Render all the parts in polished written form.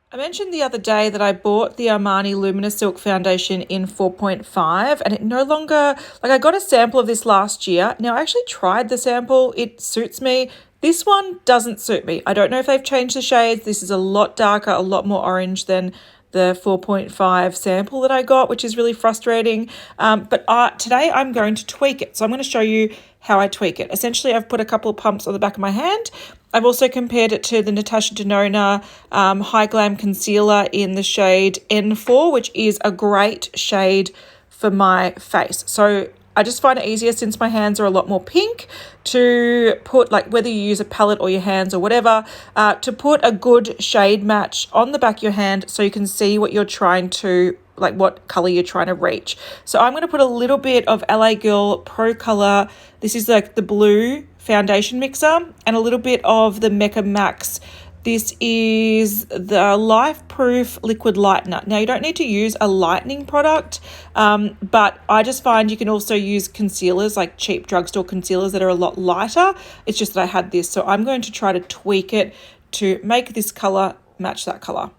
I mentioned the other day that I bought the Armani Luminous Silk Foundation in 4.5 and it no longer, like I got a sample of this last year. Now I actually tried the sample, it suits me. This one doesn't suit me. I don't know if they've changed the shades. This is a lot darker, a lot more orange than the 4.5 sample that I got, which is really frustrating. But today I'm going to tweak it. So I'm going to show you how I tweak it. Essentially, I've put a couple of pumps on the back of my hand. I've also compared it to the Natasha Denona High Glam Concealer in the shade N4, which is a great shade for my face. So I just find it easier, since my hands are a lot more pink, to put, like, whether you use a palette or your hands or whatever, to put a good shade match on the back of your hand so you can see what you're trying to, like what color you're trying to reach. So I'm going to put a little bit of LA Girl Pro Color. This is like the blue foundation mixer, and a little bit of the Mecca Max. This is the Life Proof Liquid Lightener. Now, you don't need to use a lightening product, but I just find you can also use concealers, like cheap drugstore concealers that are a lot lighter. It's just that I had this. So I'm going to try to tweak it to make this color match that color.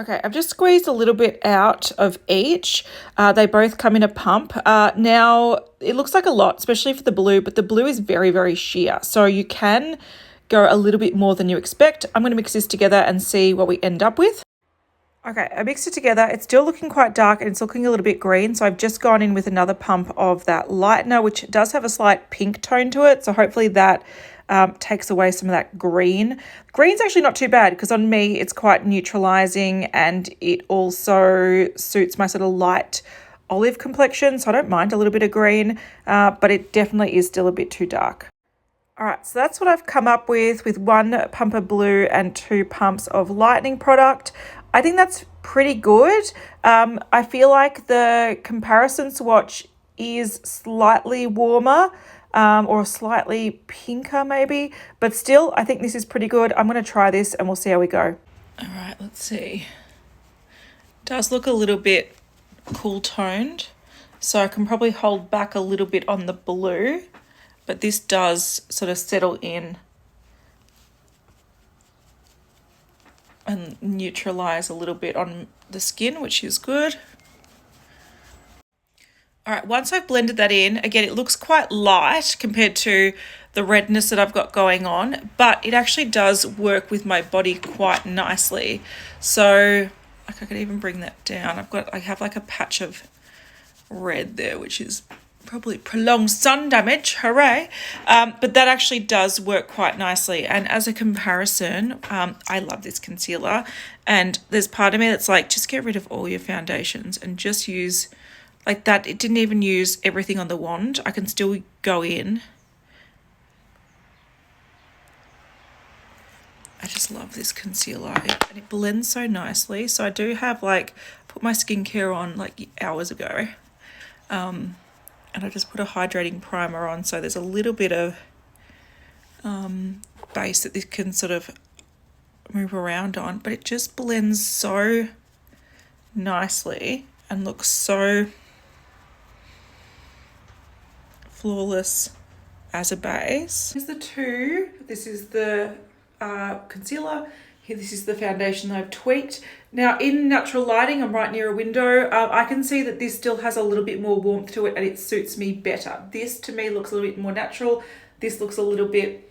Okay, I've just squeezed a little bit out of each. They both come in a pump. Now, it looks like a lot, especially for the blue, but the blue is very, very sheer. So you can go a little bit more than you expect. I'm going to mix this together and see what we end up with. Okay, I mixed it together. It's still looking quite dark and it's looking a little bit green. So I've just gone in with another pump of that lightener, which does have a slight pink tone to it. So hopefully that takes away some of that green. Green's actually not too bad because on me it's quite neutralizing, and it also suits my sort of light olive complexion. So I don't mind a little bit of green, but it definitely is still a bit too dark. All right, so that's what I've come up with one pump of blue and 2 pumps of lightening product. I think that's pretty good. I feel like the comparison swatch is slightly warmer, or slightly pinker maybe, but still I think this is pretty good. I'm going to try this and we'll see how we go. All right, let's see. It does look a little bit cool toned, so I can probably hold back a little bit on the blue, but this does sort of settle in and neutralize a little bit on the skin, which is good. All right, once I've blended that in, again, it looks quite light compared to the redness that I've got going on, but it actually does work with my body quite nicely. So like I could even bring that down. I have like a patch of red there, which is probably prolonged sun damage, hooray. But that actually does work quite nicely. And as a comparison, I love this concealer. And there's part of me that's like, just get rid of all your foundations and just use like that. It didn't even use everything on the wand. I can still go in. I just love this concealer, and it blends so nicely. So I do have like, put my skincare on like hours ago. And I just put a hydrating primer on, so there's a little bit of base that this can sort of move around on, but it just blends so nicely and looks so flawless as a base. Here's the two. This is the concealer. Here, this is the foundation that I've tweaked. Now, in natural lighting, I'm right near a window. I can see that this still has a little bit more warmth to it and it suits me better. This, to me, looks a little bit more natural. This looks a little bit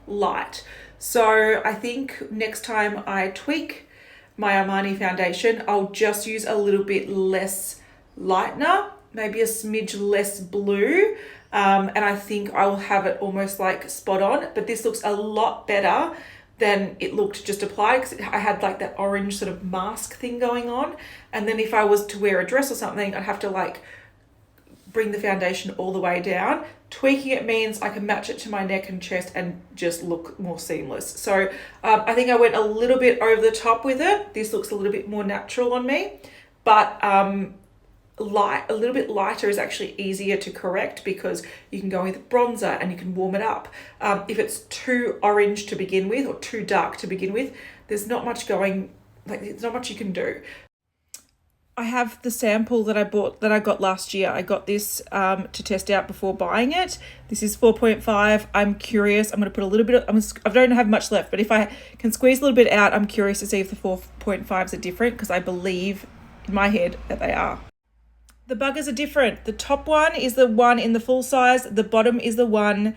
light. So I think next time I tweak my Armani foundation, I'll just use a little bit less lightener, maybe a smidge less blue. And I think I will have it almost like spot on, but this looks a lot better than it looked just applied, because I had like that orange sort of mask thing going on. And then if I was to wear a dress or something, I'd have to like bring the foundation all the way down. Tweaking it means I can match it to my neck and chest and just look more seamless. So I think I went a little bit over the top with it. This looks a little bit more natural on me, but a little bit lighter is actually easier to correct because you can go with bronzer and you can warm it up. If it's too orange to begin with or too dark to begin with, there's not much you can do. I have the sample that I got last year. I got this to test out before buying it. This is 4.5. I'm curious. I'm going to put a little bit I don't have much left, but if I can squeeze a little bit out, I'm curious to see if the 4.5s are different, because I believe in my head that they are. The buggers are different. The top one is the one in the full size. The bottom is the one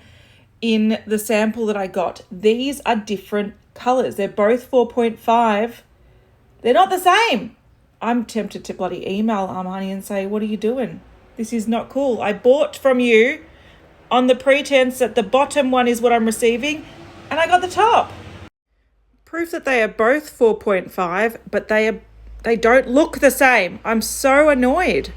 in the sample that I got. These are different colors. They're both 4.5. They're not the same. I'm tempted to bloody email Armani and say, what are you doing? This is not cool. I bought from you on the pretense that the bottom one is what I'm receiving, and I got the top. Proof that they are both 4.5, but they don't look the same. I'm so annoyed.